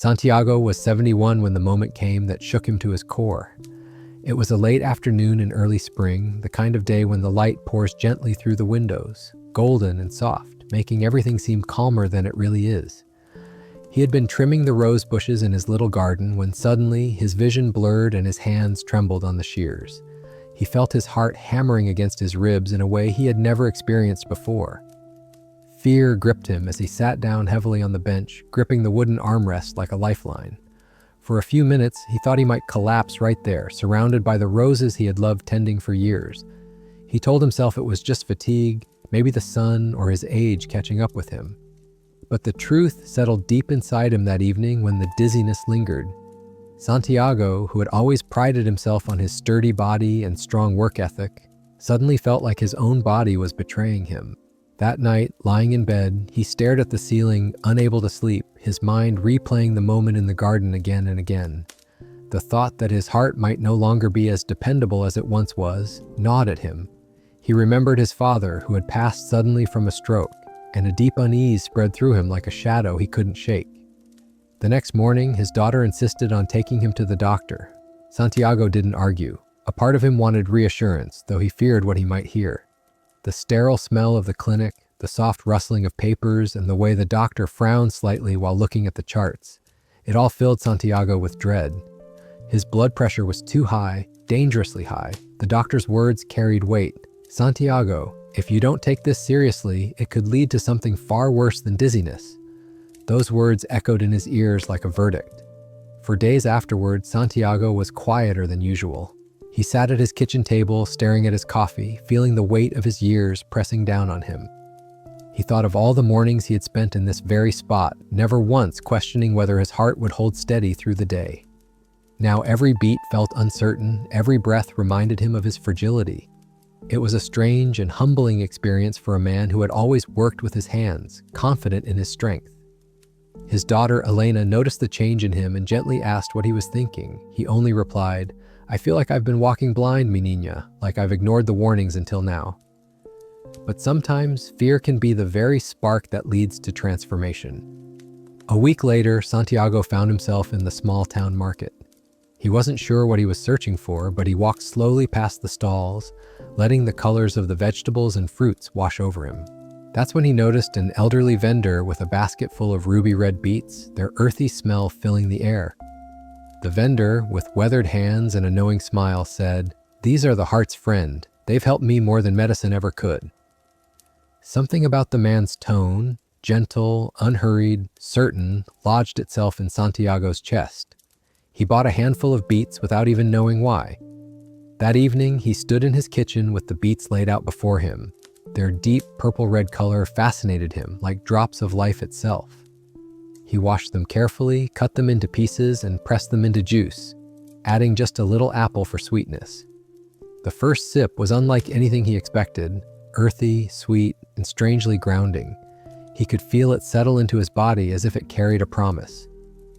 Santiago was 71 when the moment came that shook him to his core. It was a late afternoon in early spring, the kind of day when the light pours gently through the windows, golden and soft, making everything seem calmer than it really is. He had been trimming the rose bushes in his little garden when suddenly his vision blurred and his hands trembled on the shears. He felt his heart hammering against his ribs in a way he had never experienced before. Fear gripped him as he sat down heavily on the bench, gripping the wooden armrest like a lifeline. For a few minutes, he thought he might collapse right there, surrounded by the roses he had loved tending for years. He told himself it was just fatigue, maybe the sun or his age catching up with him. But the truth settled deep inside him that evening when the dizziness lingered. Santiago, who had always prided himself on his sturdy body and strong work ethic, suddenly felt like his own body was betraying him. That night, lying in bed, he stared at the ceiling, unable to sleep, his mind replaying the moment in the garden again and again. The thought that his heart might no longer be as dependable as it once was gnawed at him. He remembered his father, who had passed suddenly from a stroke, and a deep unease spread through him like a shadow he couldn't shake. The next morning, his daughter insisted on taking him to the doctor. Santiago didn't argue. A part of him wanted reassurance, though he feared what he might hear. The sterile smell of the clinic, the soft rustling of papers, and the way the doctor frowned slightly while looking at the charts. It all filled Santiago with dread. His blood pressure was too high, dangerously high. The doctor's words carried weight. "Santiago, if you don't take this seriously, it could lead to something far worse than dizziness." Those words echoed in his ears like a verdict. For days afterward, Santiago was quieter than usual. He sat at his kitchen table, staring at his coffee, feeling the weight of his years pressing down on him. He thought of all the mornings he had spent in this very spot, never once questioning whether his heart would hold steady through the day. Now every beat felt uncertain, every breath reminded him of his fragility. It was a strange and humbling experience for a man who had always worked with his hands, confident in his strength. His daughter, Elena, noticed the change in him and gently asked what he was thinking. He only replied, "I feel like I've been walking blind, mi niña, like I've ignored the warnings until now." But sometimes, fear can be the very spark that leads to transformation. A week later, Santiago found himself in the small town market. He wasn't sure what he was searching for, but he walked slowly past the stalls, letting the colors of the vegetables and fruits wash over him. That's when he noticed an elderly vendor with a basket full of ruby-red beets, their earthy smell filling the air. The vendor, with weathered hands and a knowing smile, said, "These are the heart's friend. They've helped me more than medicine ever could." Something about the man's tone, gentle, unhurried, certain, lodged itself in Santiago's chest. He bought a handful of beets without even knowing why. That evening, he stood in his kitchen with the beets laid out before him. Their deep purple-red color fascinated him, like drops of life itself. He washed them carefully, cut them into pieces, and pressed them into juice, adding just a little apple for sweetness. The first sip was unlike anything he expected, earthy, sweet, and strangely grounding. He could feel it settle into his body as if it carried a promise.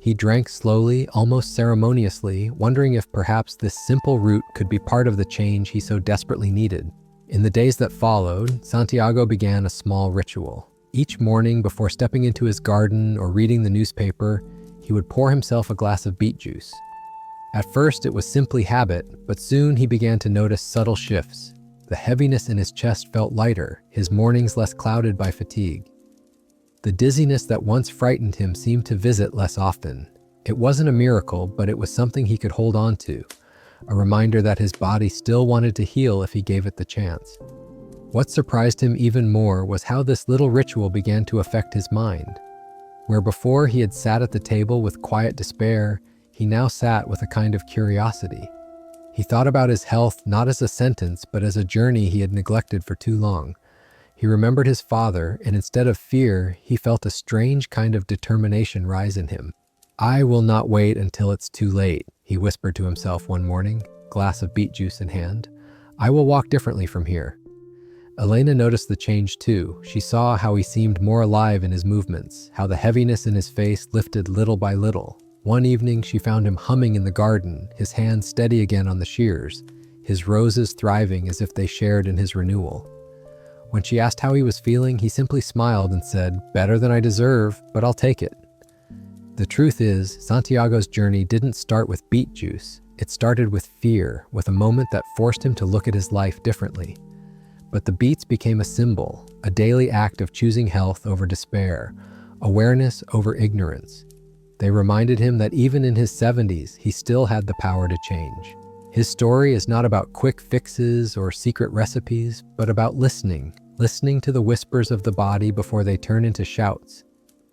He drank slowly, almost ceremoniously, wondering if perhaps this simple root could be part of the change he so desperately needed. In the days that followed, Santiago began a small ritual. Each morning, before stepping into his garden or reading the newspaper, he would pour himself a glass of beet juice. At first, it was simply habit, but soon he began to notice subtle shifts. The heaviness in his chest felt lighter, his mornings less clouded by fatigue. The dizziness that once frightened him seemed to visit less often. It wasn't a miracle, but it was something he could hold on to, a reminder that his body still wanted to heal if he gave it the chance. What surprised him even more was how this little ritual began to affect his mind. Where before he had sat at the table with quiet despair, he now sat with a kind of curiosity. He thought about his health not as a sentence, but as a journey he had neglected for too long. He remembered his father, and instead of fear, he felt a strange kind of determination rise in him. "I will not wait until it's too late," he whispered to himself one morning, glass of beet juice in hand. "I will walk differently from here." Elena noticed the change too. She saw how he seemed more alive in his movements, how the heaviness in his face lifted little by little. One evening, she found him humming in the garden, his hands steady again on the shears, his roses thriving as if they shared in his renewal. When she asked how he was feeling, he simply smiled and said, "Better than I deserve, but I'll take it." The truth is, Santiago's journey didn't start with beet juice. It started with fear, with a moment that forced him to look at his life differently. But the beets became a symbol, a daily act of choosing health over despair, awareness over ignorance. They reminded him that even in his 70s, he still had the power to change. His story is not about quick fixes or secret recipes, but about listening to the whispers of the body before they turn into shouts,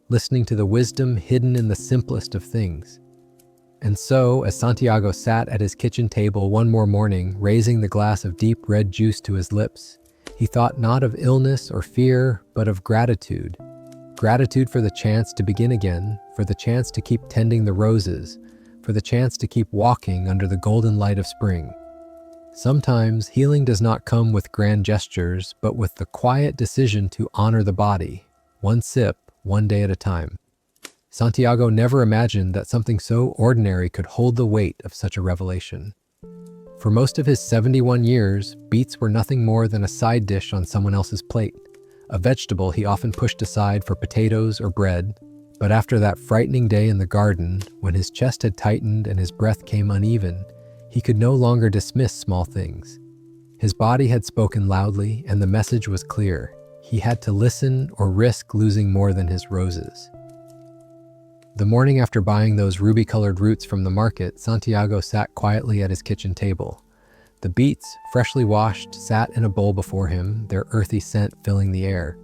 listening to the wisdom hidden in the simplest of things. And so, as Santiago sat at his kitchen table one more morning, raising the glass of deep red juice to his lips, he thought not of illness or fear, but of gratitude. Gratitude for the chance to begin again, for the chance to keep tending the roses, for the chance to keep walking under the golden light of spring. Sometimes healing does not come with grand gestures, but with the quiet decision to honor the body, one sip, one day at a time. Santiago never imagined that something so ordinary could hold the weight of such a revelation. For most of his 71 years, beets were nothing more than a side dish on someone else's plate, a vegetable he often pushed aside for potatoes or bread. But after that frightening day in the garden, when his chest had tightened and his breath came uneven, he could no longer dismiss small things. His body had spoken loudly, and the message was clear. He had to listen or risk losing more than his roses. The morning after buying those ruby-colored roots from the market, Santiago sat quietly at his kitchen table. The beets, freshly washed, sat in a bowl before him, their earthy scent filling the air.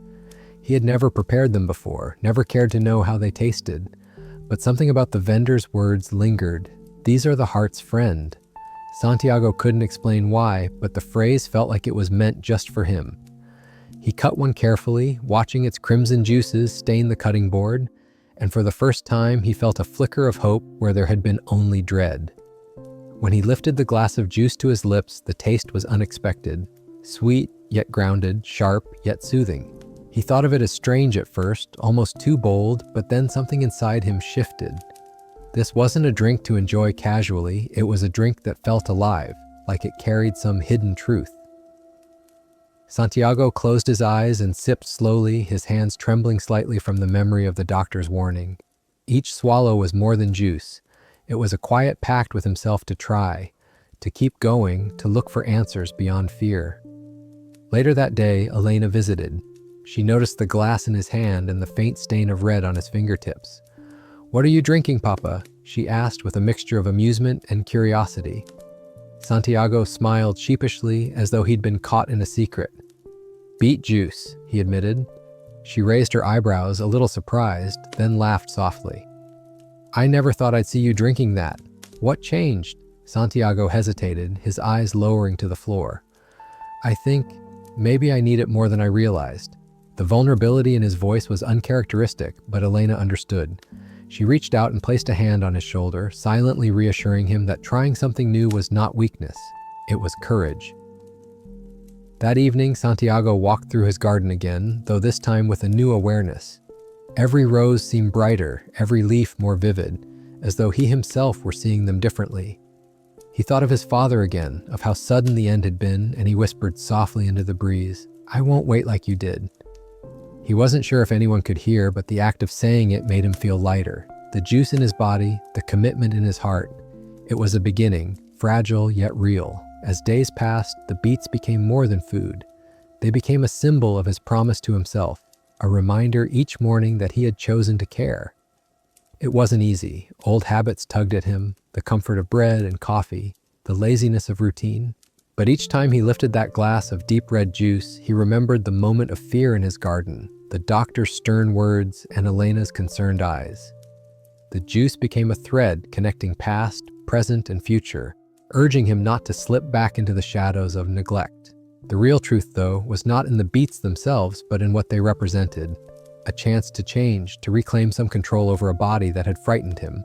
He had never prepared them before, never cared to know how they tasted. But something about the vendor's words lingered. "These are the heart's friend." Santiago couldn't explain why, but the phrase felt like it was meant just for him. He cut one carefully, watching its crimson juices stain the cutting board, and for the first time he felt a flicker of hope where there had been only dread. When he lifted the glass of juice to his lips, the taste was unexpected, sweet yet grounded, sharp yet soothing. He thought of it as strange at first, almost too bold, but then something inside him shifted. This wasn't a drink to enjoy casually, it was a drink that felt alive, like it carried some hidden truth. Santiago closed his eyes and sipped slowly, his hands trembling slightly from the memory of the doctor's warning. Each swallow was more than juice. It was a quiet pact with himself to try, to keep going, to look for answers beyond fear. Later that day, Elena visited. She noticed the glass in his hand and the faint stain of red on his fingertips. "What are you drinking, Papa?" she asked with a mixture of amusement and curiosity. Santiago smiled sheepishly as though he'd been caught in a secret. "Beet juice," he admitted. She raised her eyebrows, a little surprised, then laughed softly. "I never thought I'd see you drinking that. What changed?" Santiago hesitated, his eyes lowering to the floor. "I think maybe I need it more than I realized." The vulnerability in his voice was uncharacteristic, but Elena understood. She reached out and placed a hand on his shoulder, silently reassuring him that trying something new was not weakness, it was courage. That evening, Santiago walked through his garden again, though this time with a new awareness. Every rose seemed brighter, every leaf more vivid, as though he himself were seeing them differently. He thought of his father again, of how sudden the end had been, and he whispered softly into the breeze, "I won't wait like you did." He wasn't sure if anyone could hear, but the act of saying it made him feel lighter. The juice in his body, the commitment in his heart. It was a beginning, fragile yet real. As days passed, the beets became more than food. They became a symbol of his promise to himself, a reminder each morning that he had chosen to care. It wasn't easy. Old habits tugged at him, the comfort of bread and coffee, the laziness of routine. But each time he lifted that glass of deep red juice, he remembered the moment of fear in his garden, the doctor's stern words, and Elena's concerned eyes. The juice became a thread connecting past, present, and future, urging him not to slip back into the shadows of neglect. The real truth, though, was not in the beets themselves, but in what they represented. A chance to change, to reclaim some control over a body that had frightened him.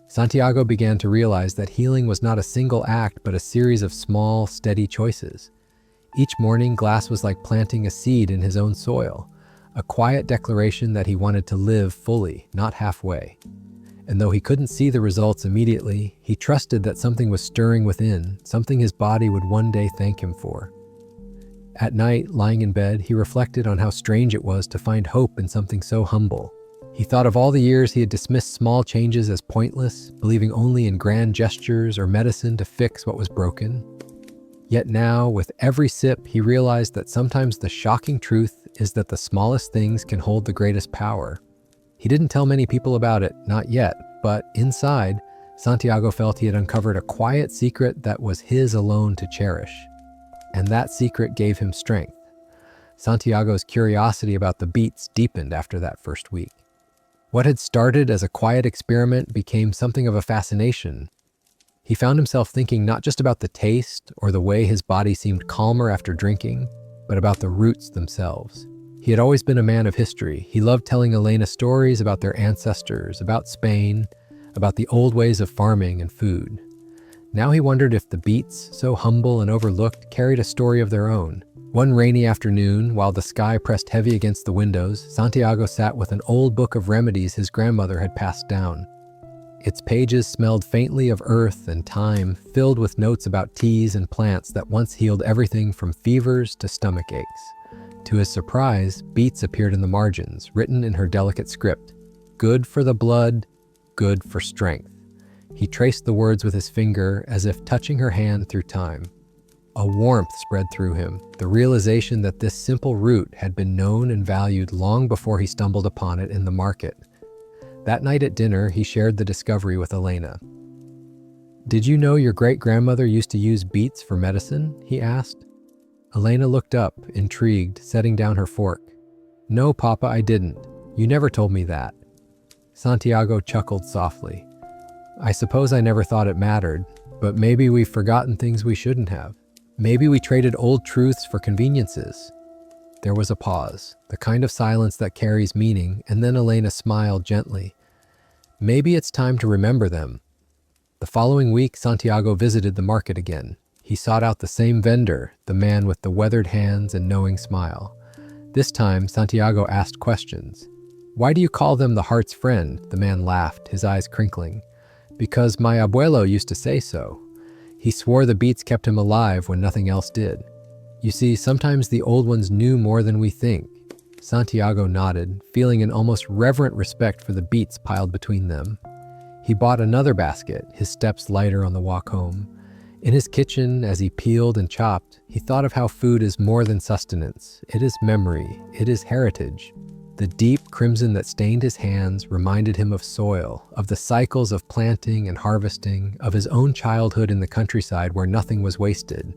Santiago began to realize that healing was not a single act, but a series of small, steady choices. Each morning, glass was like planting a seed in his own soil, a quiet declaration that he wanted to live fully, not halfway. And though he couldn't see the results immediately, he trusted that something was stirring within, something his body would one day thank him for. At night, lying in bed, he reflected on how strange it was to find hope in something so humble. He thought of all the years he had dismissed small changes as pointless, believing only in grand gestures or medicine to fix what was broken. Yet now, with every sip, he realized that sometimes the shocking truth is that the smallest things can hold the greatest power. He didn't tell many people about it, not yet, but inside, Santiago felt he had uncovered a quiet secret that was his alone to cherish. And that secret gave him strength. Santiago's curiosity about the beets deepened after that first week. What had started as a quiet experiment became something of a fascination. He found himself thinking not just about the taste or the way his body seemed calmer after drinking, but about the roots themselves. He had always been a man of history. He loved telling Elena stories about their ancestors, about Spain, about the old ways of farming and food. Now he wondered if the beets, so humble and overlooked, carried a story of their own. One rainy afternoon, while the sky pressed heavy against the windows, Santiago sat with an old book of remedies his grandmother had passed down. Its pages smelled faintly of earth and thyme, filled with notes about teas and plants that once healed everything from fevers to stomach aches. To his surprise, Beets appeared in the margins, written in her delicate script. Good for the blood, good for strength. He traced the words with his finger as if touching her hand through time. A warmth spread through him, the realization that this simple root had been known and valued long before he stumbled upon it in the market. That night at dinner, he shared the discovery with Elena. "Did you know your great-grandmother used to use beets for medicine?" he asked. Elena looked up, intrigued, setting down her fork. "No, Papa, I didn't. You never told me that." Santiago chuckled softly. "I suppose I never thought it mattered, but maybe we've forgotten things we shouldn't have. Maybe we traded old truths for conveniences." There was a pause, the kind of silence that carries meaning, and then Elena smiled gently. "Maybe it's time to remember them." The following week, Santiago visited the market again. He sought out the same vendor, the man with the weathered hands and knowing smile. This time, Santiago asked questions. "Why do you call them the heart's friend?" The man laughed, his eyes crinkling. "Because my abuelo used to say so. He swore the beets kept him alive when nothing else did. You see, sometimes the old ones knew more than we think." Santiago nodded, feeling an almost reverent respect for the beets piled between them. He bought another basket, his steps lighter on the walk home. In his kitchen, as he peeled and chopped, he thought of how food is more than sustenance. It is memory. It is heritage. The deep crimson that stained his hands reminded him of soil, of the cycles of planting and harvesting, of his own childhood in the countryside where nothing was wasted.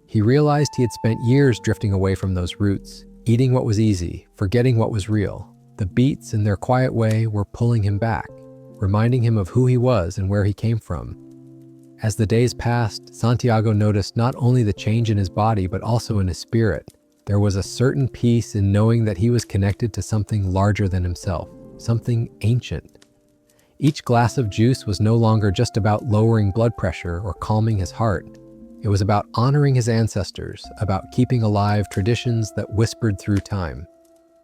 He realized he had spent years drifting away from those roots, eating what was easy, forgetting what was real. The beets, in their quiet way, were pulling him back, reminding him of who he was and where he came from. As the days passed, Santiago noticed not only the change in his body but also in his spirit. There was a certain peace in knowing that he was connected to something larger than himself, something ancient. Each glass of juice was no longer just about lowering blood pressure or calming his heart. It was about honoring his ancestors, about keeping alive traditions that whispered through time.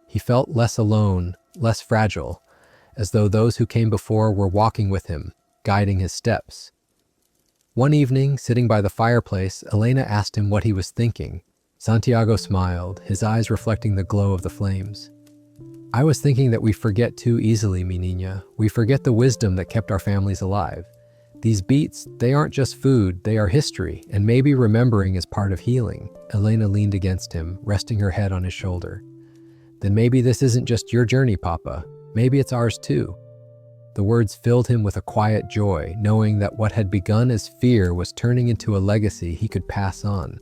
He felt less alone, less fragile, as though those who came before were walking with him, guiding his steps. One evening, sitting by the fireplace, Elena asked him what he was thinking. Santiago smiled, his eyes reflecting the glow of the flames. "I was thinking that we forget too easily, mi niña. We forget the wisdom that kept our families alive. These beets, they aren't just food, they are history, and maybe remembering is part of healing." Elena leaned against him, resting her head on his shoulder. "Then maybe this isn't just your journey, Papa. Maybe it's ours too." The words filled him with a quiet joy, knowing that what had begun as fear was turning into a legacy he could pass on.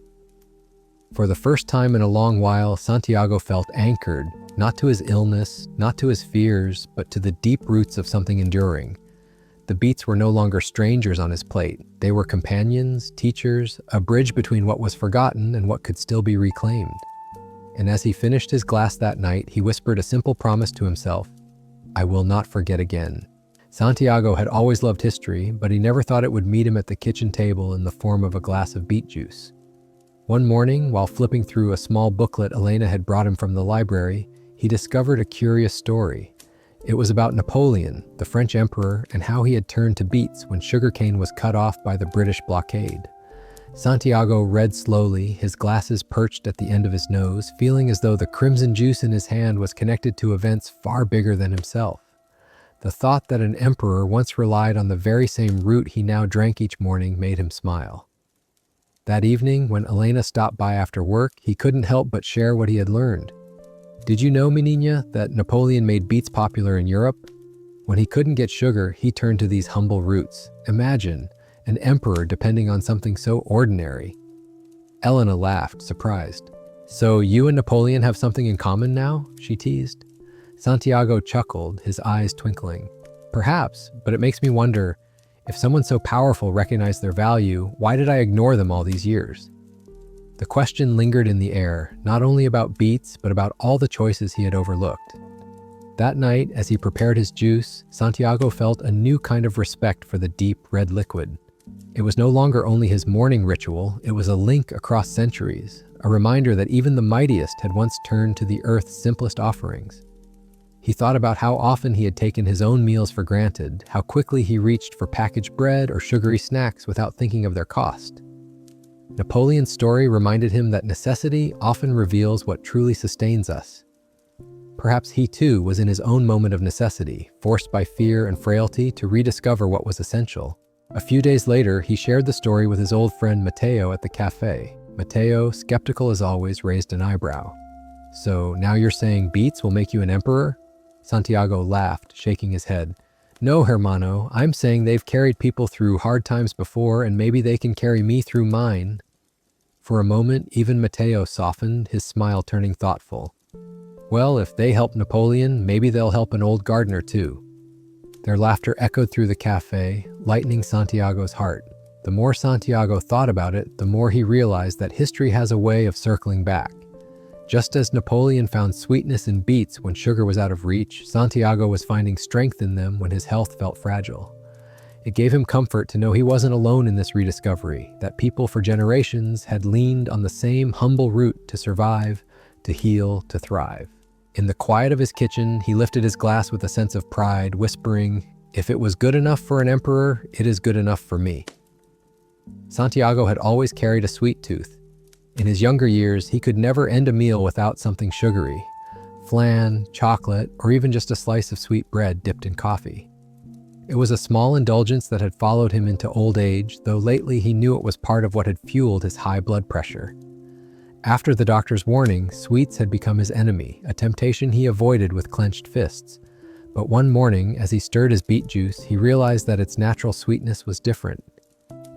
For the first time in a long while, Santiago felt anchored, not to his illness, not to his fears, but to the deep roots of something enduring. The beets were no longer strangers on his plate. They were companions, teachers, a bridge between what was forgotten and what could still be reclaimed. And as he finished his glass that night, he whispered a simple promise to himself: "I will not forget again." Santiago had always loved history, but he never thought it would meet him at the kitchen table in the form of a glass of beet juice. One morning, while flipping through a small booklet Elena had brought him from the library, he discovered a curious story. It was about Napoleon, the French emperor, and how he had turned to beets when sugarcane was cut off by the British blockade. Santiago read slowly, his glasses perched at the end of his nose, feeling as though the crimson juice in his hand was connected to events far bigger than himself. The thought that an emperor once relied on the very same root he now drank each morning made him smile. That evening, when Elena stopped by after work, he couldn't help but share what he had learned. Did you know, Menina, that Napoleon made beets popular in Europe? When he couldn't get sugar, he turned to these humble roots. Imagine, an emperor depending on something so ordinary. Elena laughed, surprised. So you and Napoleon have something in common now? She teased. Santiago chuckled, his eyes twinkling. Perhaps, but it makes me wonder, if someone so powerful recognized their value, why did I ignore them all these years? The question lingered in the air, not only about Beets, but about all the choices he had overlooked. That night, as he prepared his juice, Santiago felt a new kind of respect for the deep red liquid. It was no longer only his morning ritual, it was a link across centuries, a reminder that even the mightiest had once turned to the earth's simplest offerings. He thought about how often he had taken his own meals for granted, how quickly he reached for packaged bread or sugary snacks without thinking of their cost. Napoleon's story reminded him that necessity often reveals what truly sustains us. Perhaps he too was in his own moment of necessity, forced by fear and frailty to rediscover what was essential. A few days later, he shared the story with his old friend Matteo at the cafe. Matteo, skeptical as always, raised an eyebrow. So now you're saying Beets will make you an emperor? Santiago laughed, shaking his head. No, hermano, I'm saying they've carried people through hard times before, and maybe they can carry me through mine. For a moment, even Matteo softened, his smile turning thoughtful. Well, if they help Napoleon, maybe they'll help an old gardener too. Their laughter echoed through the cafe, lightening Santiago's heart. The more Santiago thought about it, the more he realized that history has a way of circling back. Just as Napoleon found sweetness in beets when sugar was out of reach, Santiago was finding strength in them when his health felt fragile. It gave him comfort to know he wasn't alone in this rediscovery, that people for generations had leaned on the same humble root to survive, to heal, to thrive. In the quiet of his kitchen, he lifted his glass with a sense of pride, whispering, "If it was good enough for an emperor, it is good enough for me." Santiago had always carried a sweet tooth. In his younger years, he could never end a meal without something sugary, flan, chocolate, or even just a slice of sweet bread dipped in coffee. It was a small indulgence that had followed him into old age, though lately he knew it was part of what had fueled his high blood pressure. After the doctor's warning, sweets had become his enemy, a temptation he avoided with clenched fists. But one morning, as he stirred his beet juice, he realized that its natural sweetness was different.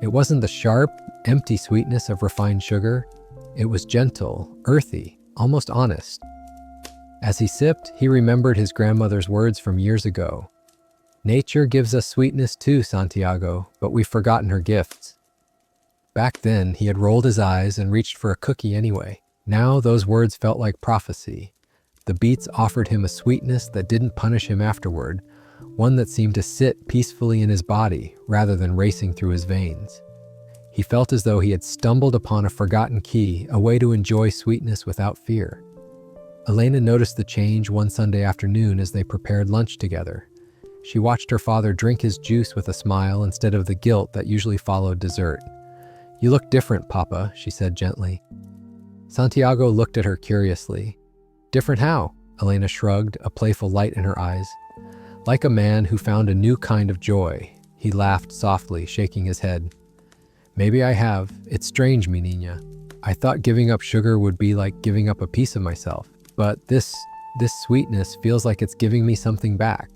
It wasn't the sharp, empty sweetness of refined sugar. It was gentle, earthy, almost honest. As he sipped, he remembered his grandmother's words from years ago. Nature gives us sweetness too, Santiago, but we've forgotten her gifts. Back then, he had rolled his eyes and reached for a cookie anyway. Now those words felt like prophecy. The beets offered him a sweetness that didn't punish him afterward, one that seemed to sit peacefully in his body rather than racing through his veins. He felt as though he had stumbled upon a forgotten key, a way to enjoy sweetness without fear. Elena noticed the change one Sunday afternoon as they prepared lunch together. She watched her father drink his juice with a smile instead of the guilt that usually followed dessert. "You look different, Papa," she said gently. Santiago looked at her curiously. "Different how?" Elena shrugged, a playful light in her eyes. Like a man who found a new kind of joy, he laughed softly, shaking his head. "Maybe I have. It's strange, mi niña. I thought giving up sugar would be like giving up a piece of myself, but this sweetness feels like it's giving me something back."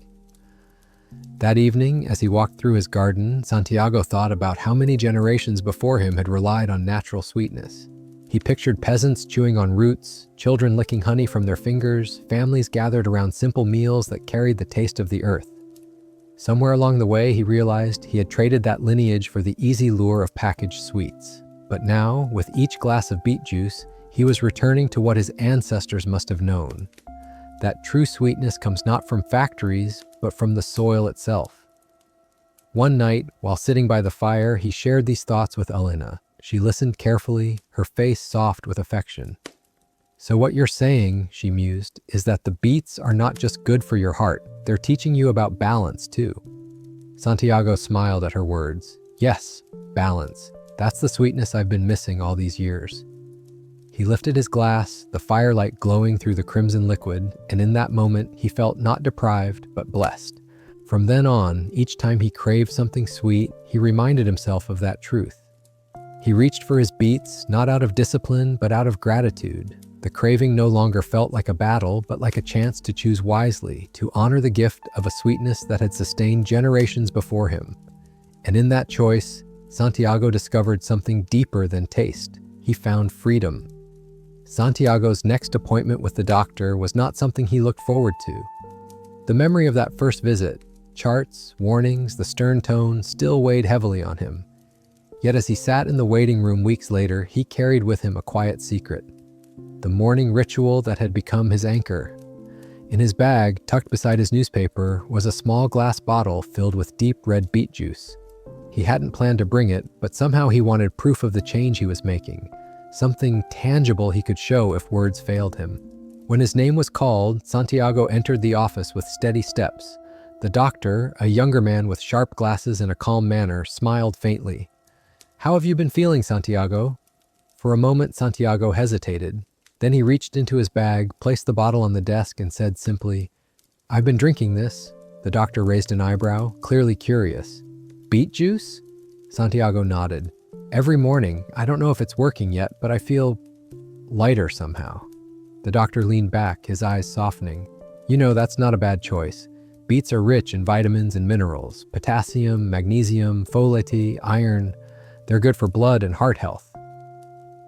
That evening, as he walked through his garden, Santiago thought about how many generations before him had relied on natural sweetness. He pictured peasants chewing on roots, children licking honey from their fingers, families gathered around simple meals that carried the taste of the earth. Somewhere along the way, he realized he had traded that lineage for the easy lure of packaged sweets. But now, with each glass of beet juice, he was returning to what his ancestors must have known. That true sweetness comes not from factories, but from the soil itself. One night, while sitting by the fire, he shared these thoughts with Elena. She listened carefully, her face soft with affection. "So what you're saying," she mused, "is that the beets are not just good for your heart, they're teaching you about balance too." Santiago smiled at her words. Yes, balance. That's the sweetness I've been missing all these years." He lifted his glass, the firelight glowing through the crimson liquid, and in that moment he felt not deprived, but blessed. From then on, each time he craved something sweet, he reminded himself of that truth. He reached for his beets, not out of discipline, but out of gratitude. The craving no longer felt like a battle, but like a chance to choose wisely, to honor the gift of a sweetness that had sustained generations before him. And in that choice, Santiago discovered something deeper than taste. He found freedom. Santiago's next appointment with the doctor was not something he looked forward to. The memory of that first visit, charts, warnings, the stern tone, still weighed heavily on him. Yet as he sat in the waiting room weeks later, he carried with him a quiet secret. The morning ritual that had become his anchor. In his bag, tucked beside his newspaper, was a small glass bottle filled with deep red beet juice. He hadn't planned to bring it, but somehow he wanted proof of the change he was making. Something tangible he could show if words failed him. When his name was called, Santiago entered the office with steady steps. The doctor, a younger man with sharp glasses and a calm manner, smiled faintly. "How have you been feeling, Santiago?" For a moment, Santiago hesitated. Then he reached into his bag, placed the bottle on the desk, and said simply, "I've been drinking this." The doctor raised an eyebrow, clearly curious. "Beet juice?" Santiago nodded. "Every morning. I don't know if it's working yet, but I feel lighter somehow." The doctor leaned back, his eyes softening. "You know, that's not a bad choice. Beets are rich in vitamins and minerals, potassium, magnesium, folate, iron. They're good for blood and heart health."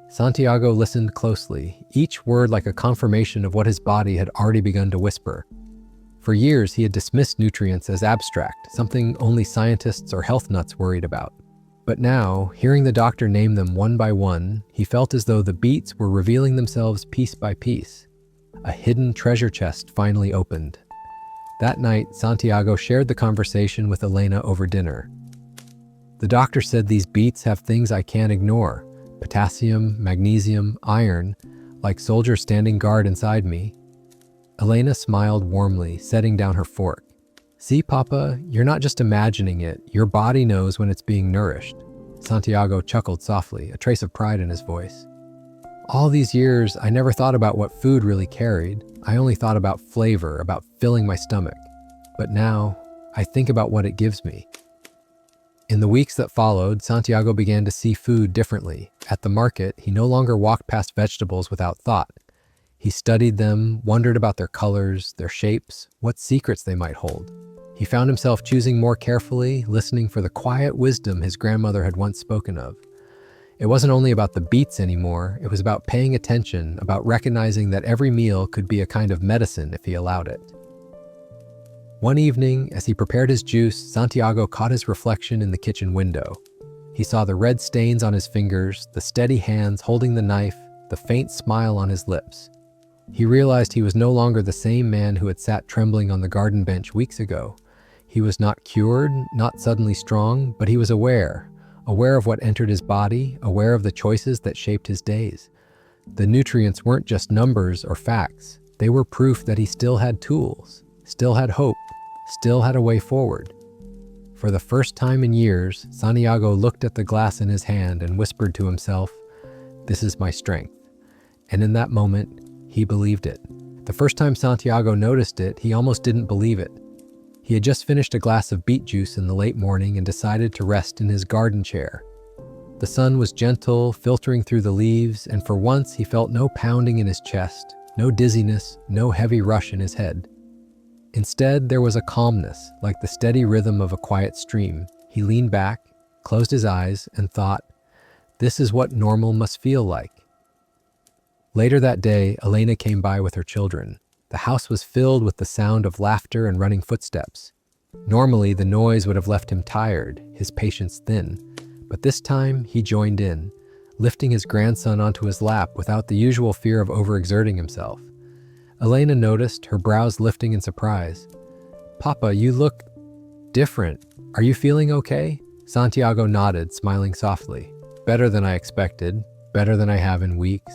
Santiago listened closely, each word like a confirmation of what his body had already begun to whisper. For years, he had dismissed nutrients as abstract, something only scientists or health nuts worried about. But now, hearing the doctor name them one by one, he felt as though the beets were revealing themselves piece by piece. A hidden treasure chest finally opened. That night, Santiago shared the conversation with Elena over dinner. "The doctor said these beets have things I can't ignore. Potassium, magnesium, iron, like soldiers standing guard inside me." Elena smiled warmly, setting down her fork. "See, Papa, you're not just imagining it. Your body knows when it's being nourished." Santiago chuckled softly, a trace of pride in his voice. "All these years, I never thought about what food really carried. I only thought about flavor, about filling my stomach. But now, I think about what it gives me." In the weeks that followed, Santiago began to see food differently. At the market, he no longer walked past vegetables without thought. He studied them, wondered about their colors, their shapes, what secrets they might hold. He found himself choosing more carefully, listening for the quiet wisdom his grandmother had once spoken of. It wasn't only about the beets anymore, it was about paying attention, about recognizing that every meal could be a kind of medicine if he allowed it. One evening, as he prepared his juice, Santiago caught his reflection in the kitchen window. He saw the red stains on his fingers, the steady hands holding the knife, the faint smile on his lips. He realized he was no longer the same man who had sat trembling on the garden bench weeks ago. He was not cured, not suddenly strong, but he was aware of what entered his body, aware of the choices that shaped his days. The nutrients weren't just numbers or facts. They were proof that he still had tools, still had hope, still had a way forward. For the first time in years, Santiago looked at the glass in his hand and whispered to himself, "This is my strength." And in that moment, he believed it. The first time Santiago noticed it, he almost didn't believe it. He had just finished a glass of beet juice in the late morning and decided to rest in his garden chair. The sun was gentle, filtering through the leaves, and for once he felt no pounding in his chest, no dizziness, no heavy rush in his head. Instead, there was a calmness, like the steady rhythm of a quiet stream. He leaned back, closed his eyes, and thought, "This is what normal must feel like." Later that day, Elena came by with her children. The house was filled with the sound of laughter and running footsteps. Normally, the noise would have left him tired, his patience thin. But this time, he joined in, lifting his grandson onto his lap without the usual fear of overexerting himself. Elena noticed, her brows lifting in surprise. "Papa, you look different. Are you feeling okay?" Santiago nodded, smiling softly. "Better than I expected, better than I have in weeks."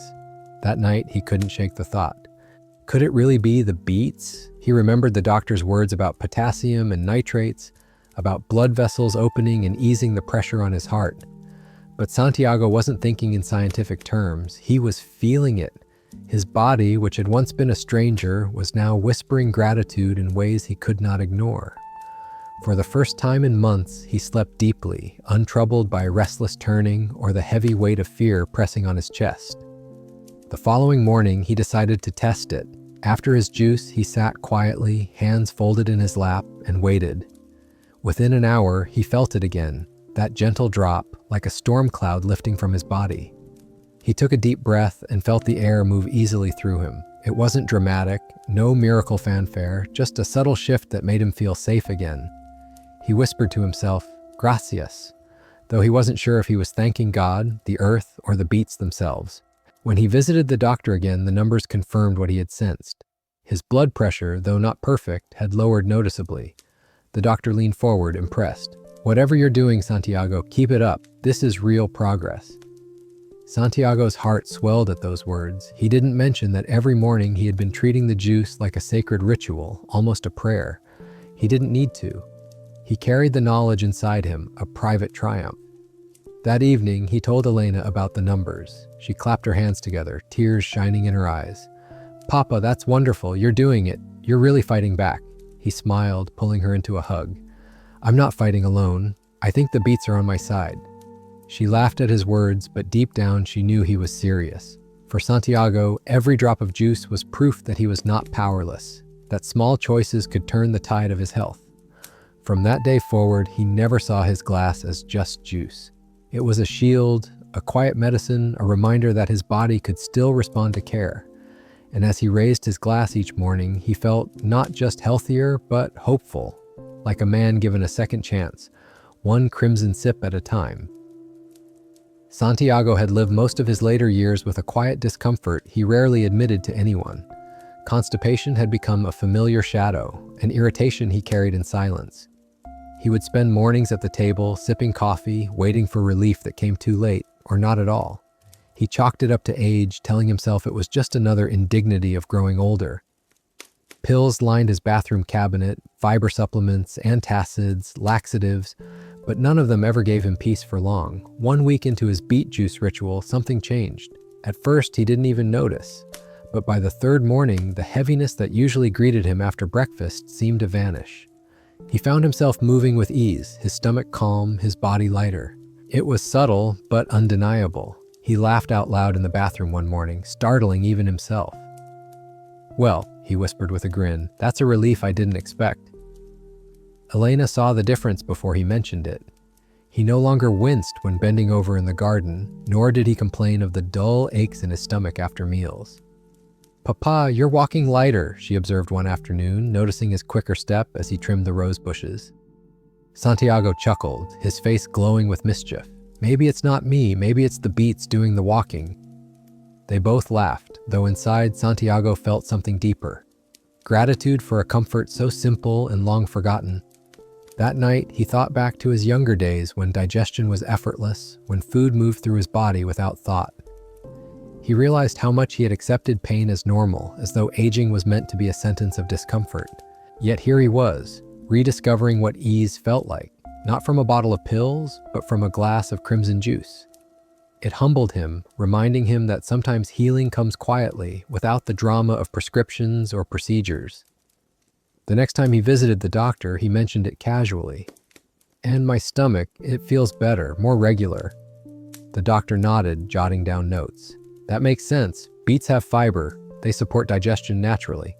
That night, he couldn't shake the thought. Could it really be the beets? He remembered the doctor's words about potassium and nitrates, about blood vessels opening and easing the pressure on his heart. But Santiago wasn't thinking in scientific terms. He was feeling it. His body, which had once been a stranger, was now whispering gratitude in ways he could not ignore. For the first time in months, he slept deeply, untroubled by restless turning or the heavy weight of fear pressing on his chest. The following morning, he decided to test it. After his juice, he sat quietly, hands folded in his lap, and waited. Within an hour, he felt it again, that gentle drop, like a storm cloud lifting from his body. He took a deep breath and felt the air move easily through him. It wasn't dramatic, no miracle fanfare, just a subtle shift that made him feel safe again. He whispered to himself, "Gracias," though he wasn't sure if he was thanking God, the earth, or the beets themselves. When he visited the doctor again, the numbers confirmed what he had sensed. His blood pressure, though not perfect, had lowered noticeably. The doctor leaned forward, impressed. "Whatever you're doing, Santiago, keep it up. This is real progress." Santiago's heart swelled at those words. He didn't mention that every morning he had been treating the juice like a sacred ritual, almost a prayer. He didn't need to. He carried the knowledge inside him, a private triumph. That evening, he told Elena about the numbers. She clapped her hands together, tears shining in her eyes. "Papa, that's wonderful. You're doing it. You're really fighting back." He smiled, pulling her into a hug. "I'm not fighting alone. I think the beets are on my side." She laughed at his words, but deep down she knew he was serious. For Santiago, every drop of juice was proof that he was not powerless, that small choices could turn the tide of his health. From that day forward, he never saw his glass as just juice. It was a shield, a quiet medicine, a reminder that his body could still respond to care. And as he raised his glass each morning, he felt not just healthier, but hopeful, like a man given a second chance, one crimson sip at a time. Santiago had lived most of his later years with a quiet discomfort he rarely admitted to anyone. Constipation had become a familiar shadow, an irritation he carried in silence. He would spend mornings at the table, sipping coffee, waiting for relief that came too late, or not at all. He chalked it up to age, telling himself it was just another indignity of growing older. Pills lined his bathroom cabinet, fiber supplements, antacids, laxatives, but none of them ever gave him peace for long. 1 week into his beet juice ritual, something changed. At first, he didn't even notice, but by the third morning, the heaviness that usually greeted him after breakfast seemed to vanish. He found himself moving with ease, his stomach calm, his body lighter. It was subtle, but undeniable. He laughed out loud in the bathroom one morning, startling even himself. "Well," he whispered with a grin, "that's a relief I didn't expect." Elena saw the difference before he mentioned it. He no longer winced when bending over in the garden, nor did he complain of the dull aches in his stomach after meals. "Papa, you're walking lighter," she observed one afternoon, noticing his quicker step as he trimmed the rose bushes. Santiago chuckled, his face glowing with mischief. "Maybe it's not me, maybe it's the beets doing the walking." They both laughed, though inside Santiago felt something deeper. Gratitude for a comfort so simple and long forgotten. That night, he thought back to his younger days when digestion was effortless, when food moved through his body without thought. He realized how much he had accepted pain as normal, as though aging was meant to be a sentence of discomfort. Yet here he was, rediscovering what ease felt like, not from a bottle of pills, but from a glass of crimson juice. It humbled him, reminding him that sometimes healing comes quietly, without the drama of prescriptions or procedures. The next time he visited the doctor, he mentioned it casually. "And my stomach, it feels better, more regular." The doctor nodded, jotting down notes. "That makes sense. Beets have fiber. They support digestion naturally."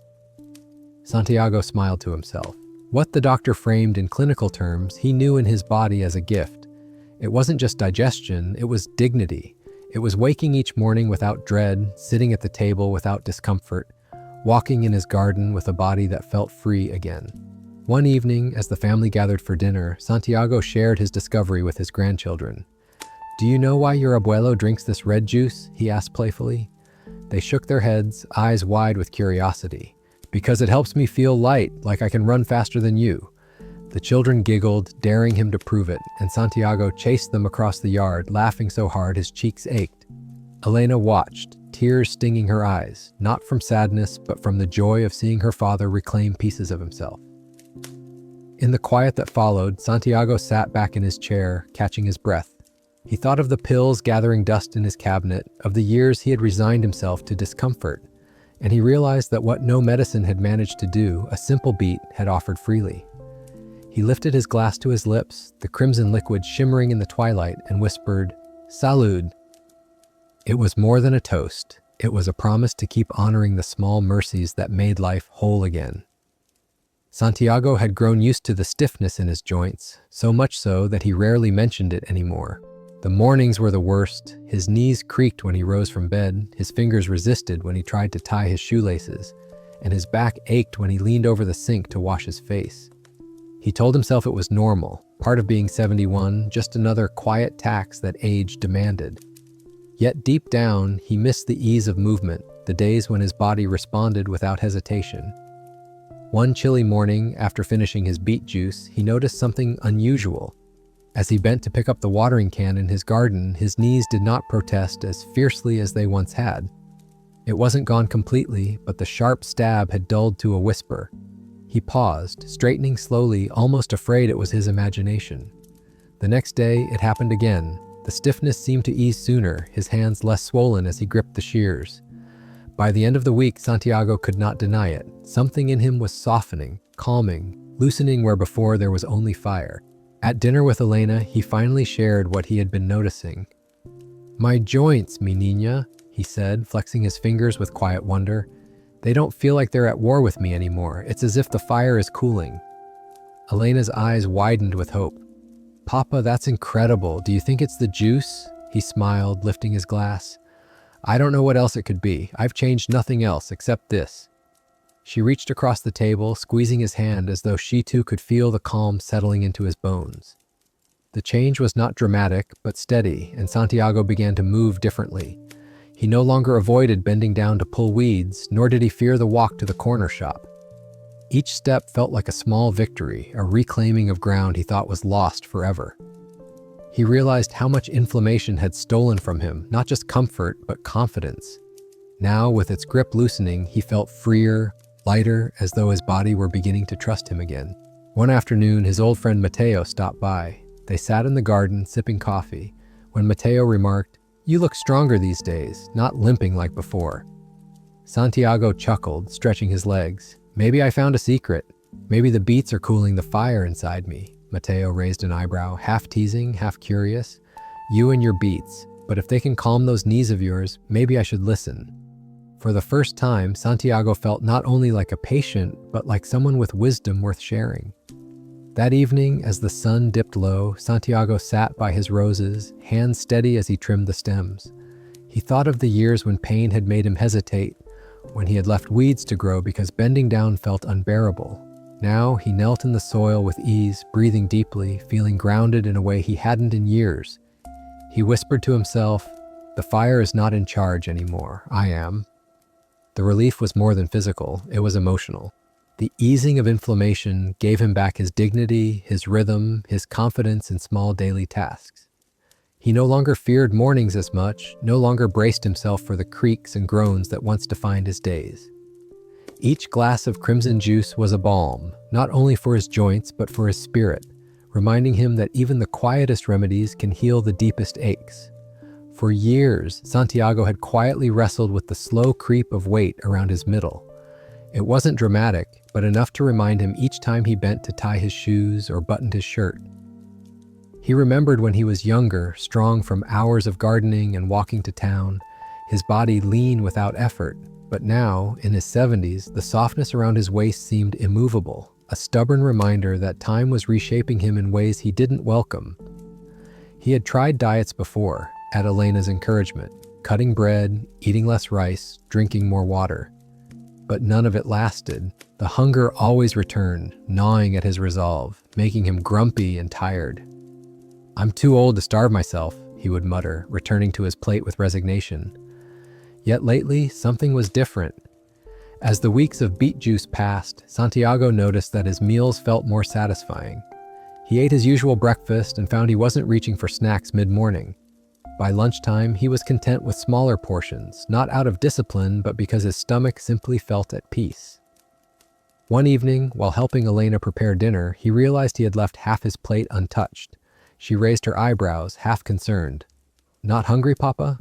Santiago smiled to himself. What the doctor framed in clinical terms, he knew in his body as a gift. It wasn't just digestion, it was dignity. It was waking each morning without dread, sitting at the table without discomfort, walking in his garden with a body that felt free again. One evening, as the family gathered for dinner, Santiago shared his discovery with his grandchildren. "Do you know why your abuelo drinks this red juice?" he asked playfully. They shook their heads, eyes wide with curiosity. "Because it helps me feel light, like I can run faster than you." The children giggled, daring him to prove it, and Santiago chased them across the yard, laughing so hard his cheeks ached. Elena watched, tears stinging her eyes, not from sadness, but from the joy of seeing her father reclaim pieces of himself. In the quiet that followed, Santiago sat back in his chair, catching his breath. He thought of the pills gathering dust in his cabinet, of the years he had resigned himself to discomfort, and he realized that what no medicine had managed to do, a simple beet had offered freely. He lifted his glass to his lips, the crimson liquid shimmering in the twilight, and whispered, "Salud." It was more than a toast. It was a promise to keep honoring the small mercies that made life whole again. Santiago had grown used to the stiffness in his joints, so much so that he rarely mentioned it anymore. The mornings were the worst. His knees creaked when he rose from bed, his fingers resisted when he tried to tie his shoelaces, and his back ached when he leaned over the sink to wash his face. He told himself it was normal, part of being 71, just another quiet tax that age demanded. Yet deep down, he missed the ease of movement, the days when his body responded without hesitation. One chilly morning, after finishing his beet juice, he noticed something unusual. As he bent to pick up the watering can in his garden, his knees did not protest as fiercely as they once had. It wasn't gone completely, but the sharp stab had dulled to a whisper. He paused, straightening slowly, almost afraid it was his imagination. The next day, it happened again. The stiffness seemed to ease sooner, his hands less swollen as he gripped the shears. By the end of the week, Santiago could not deny it. Something in him was softening, calming, loosening where before there was only fire. At dinner with Elena, he finally shared what he had been noticing. "My joints, mi niña," he said, flexing his fingers with quiet wonder. "They don't feel like they're at war with me anymore. It's as if the fire is cooling." Elena's eyes widened with hope. "Papa, that's incredible. Do you think it's the juice?" He smiled, lifting his glass. "I don't know what else it could be. I've changed nothing else except this." She reached across the table, squeezing his hand as though she too could feel the calm settling into his bones. The change was not dramatic, but steady, and Santiago began to move differently. He no longer avoided bending down to pull weeds, nor did he fear the walk to the corner shop. Each step felt like a small victory, a reclaiming of ground he thought was lost forever. He realized how much inflammation had stolen from him, not just comfort, but confidence. Now, with its grip loosening, he felt freer, lighter, as though his body were beginning to trust him again. One afternoon, his old friend Mateo stopped by. They sat in the garden, sipping coffee, when Mateo remarked, "You look stronger these days, not limping like before." Santiago chuckled, stretching his legs. "Maybe I found a secret. Maybe the beets are cooling the fire inside me." Mateo raised an eyebrow, half teasing, half curious. "You and your beets, but if they can calm those knees of yours, maybe I should listen." For the first time, Santiago felt not only like a patient, but like someone with wisdom worth sharing. That evening, as the sun dipped low, Santiago sat by his roses, hands steady as he trimmed the stems. He thought of the years when pain had made him hesitate, when he had left weeds to grow because bending down felt unbearable. Now he knelt in the soil with ease, breathing deeply, feeling grounded in a way he hadn't in years. He whispered to himself, "The fire is not in charge anymore. I am." The relief was more than physical, it was emotional. The easing of inflammation gave him back his dignity, his rhythm, his confidence in small daily tasks. He no longer feared mornings as much, no longer braced himself for the creaks and groans that once defined his days. Each glass of crimson juice was a balm, not only for his joints but for his spirit, reminding him that even the quietest remedies can heal the deepest aches. For years, Santiago had quietly wrestled with the slow creep of weight around his middle. It wasn't dramatic, but enough to remind him each time he bent to tie his shoes or buttoned his shirt. He remembered when he was younger, strong from hours of gardening and walking to town, his body lean without effort. But now, in his 70s, the softness around his waist seemed immovable, a stubborn reminder that time was reshaping him in ways he didn't welcome. He had tried diets before, at Elena's encouragement, cutting bread, eating less rice, drinking more water. But none of it lasted. The hunger always returned, gnawing at his resolve, making him grumpy and tired. "I'm too old to starve myself," he would mutter, returning to his plate with resignation. Yet lately, something was different. As the weeks of beet juice passed, Santiago noticed that his meals felt more satisfying. He ate his usual breakfast and found he wasn't reaching for snacks mid-morning. By lunchtime, he was content with smaller portions, not out of discipline, but because his stomach simply felt at peace. One evening, while helping Elena prepare dinner, he realized he had left half his plate untouched. She raised her eyebrows, half concerned. "Not hungry, Papa?"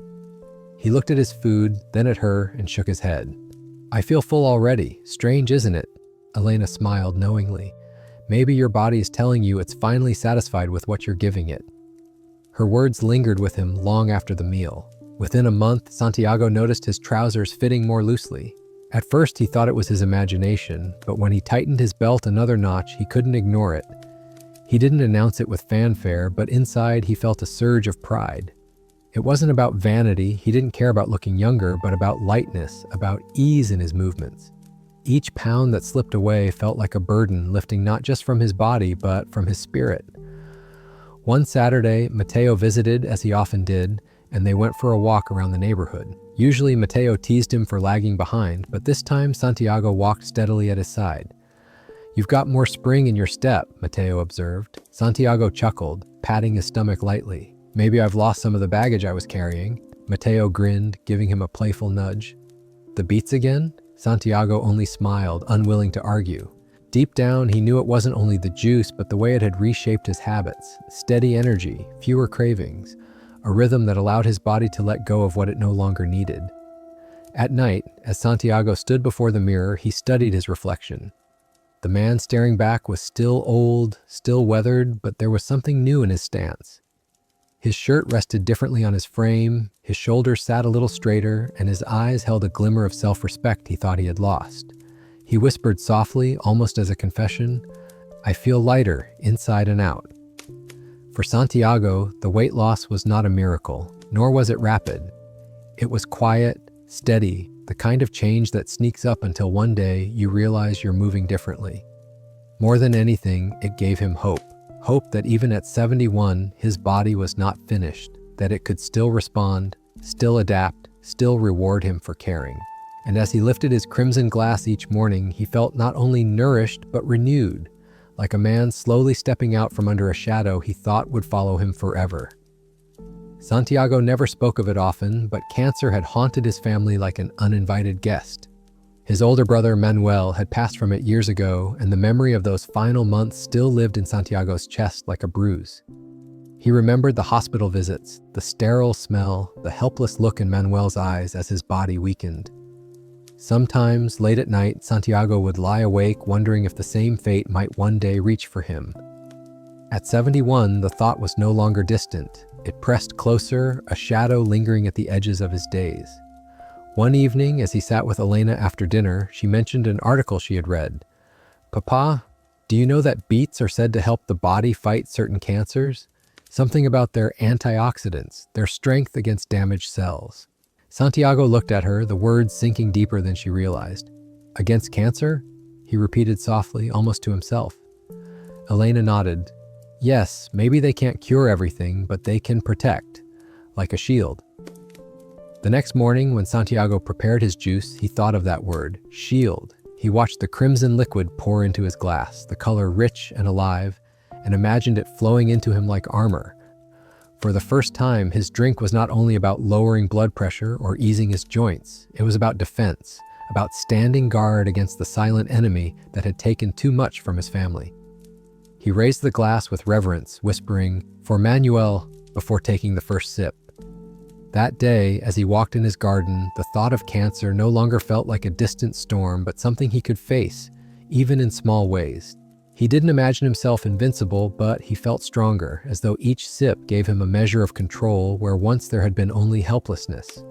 He looked at his food, then at her, and shook his head. "I feel full already. Strange, isn't it?" Elena smiled knowingly. "Maybe your body is telling you it's finally satisfied with what you're giving it." Her words lingered with him long after the meal. Within a month, Santiago noticed his trousers fitting more loosely. At first, he thought it was his imagination, but when he tightened his belt another notch, he couldn't ignore it. He didn't announce it with fanfare, but inside he felt a surge of pride. It wasn't about vanity, he didn't care about looking younger, but about lightness, about ease in his movements. Each pound that slipped away felt like a burden lifting not just from his body, but from his spirit. One Saturday, Mateo visited, as he often did, and they went for a walk around the neighborhood. Usually, Mateo teased him for lagging behind, but this time Santiago walked steadily at his side. "You've got more spring in your step," Mateo observed. Santiago chuckled, patting his stomach lightly. "Maybe I've lost some of the baggage I was carrying." Mateo grinned, giving him a playful nudge. "The beets again?" Santiago only smiled, unwilling to argue. Deep down, he knew it wasn't only the juice, but the way it had reshaped his habits. Steady energy, fewer cravings, a rhythm that allowed his body to let go of what it no longer needed. At night, as Santiago stood before the mirror, he studied his reflection. The man staring back was still old, still weathered, but there was something new in his stance. His shirt rested differently on his frame, his shoulders sat a little straighter, and his eyes held a glimmer of self-respect he thought he had lost. He whispered softly, almost as a confession, "I feel lighter, inside and out." For Santiago, the weight loss was not a miracle, nor was it rapid. It was quiet, steady, the kind of change that sneaks up until one day you realize you're moving differently. More than anything, it gave him hope. Hope that even at 71, his body was not finished, that it could still respond, still adapt, still reward him for caring. And as he lifted his crimson glass each morning, he felt not only nourished, but renewed, like a man slowly stepping out from under a shadow he thought would follow him forever. Santiago never spoke of it often, but cancer had haunted his family like an uninvited guest. His older brother, Manuel, had passed from it years ago, and the memory of those final months still lived in Santiago's chest like a bruise. He remembered the hospital visits, the sterile smell, the helpless look in Manuel's eyes as his body weakened. Sometimes, late at night, Santiago would lie awake wondering if the same fate might one day reach for him. At 71, the thought was no longer distant. It pressed closer, a shadow lingering at the edges of his days. One evening, as he sat with Elena after dinner, she mentioned an article she had read. "Papa, do you know that beets are said to help the body fight certain cancers? Something about their antioxidants, their strength against damaged cells." Santiago looked at her, the words sinking deeper than she realized. "Against cancer?" he repeated softly, almost to himself. Elena nodded. "Yes, maybe they can't cure everything, but they can protect, like a shield." The next morning, when Santiago prepared his juice, he thought of that word, shield. He watched the crimson liquid pour into his glass, the color rich and alive, and imagined it flowing into him like armor. For the first time, his drink was not only about lowering blood pressure or easing his joints, it was about defense, about standing guard against the silent enemy that had taken too much from his family. He raised the glass with reverence, whispering, "For Manuel," before taking the first sip. That day, as he walked in his garden, the thought of cancer no longer felt like a distant storm, but something he could face, even in small ways. He didn't imagine himself invincible, but he felt stronger, as though each sip gave him a measure of control where once there had been only helplessness.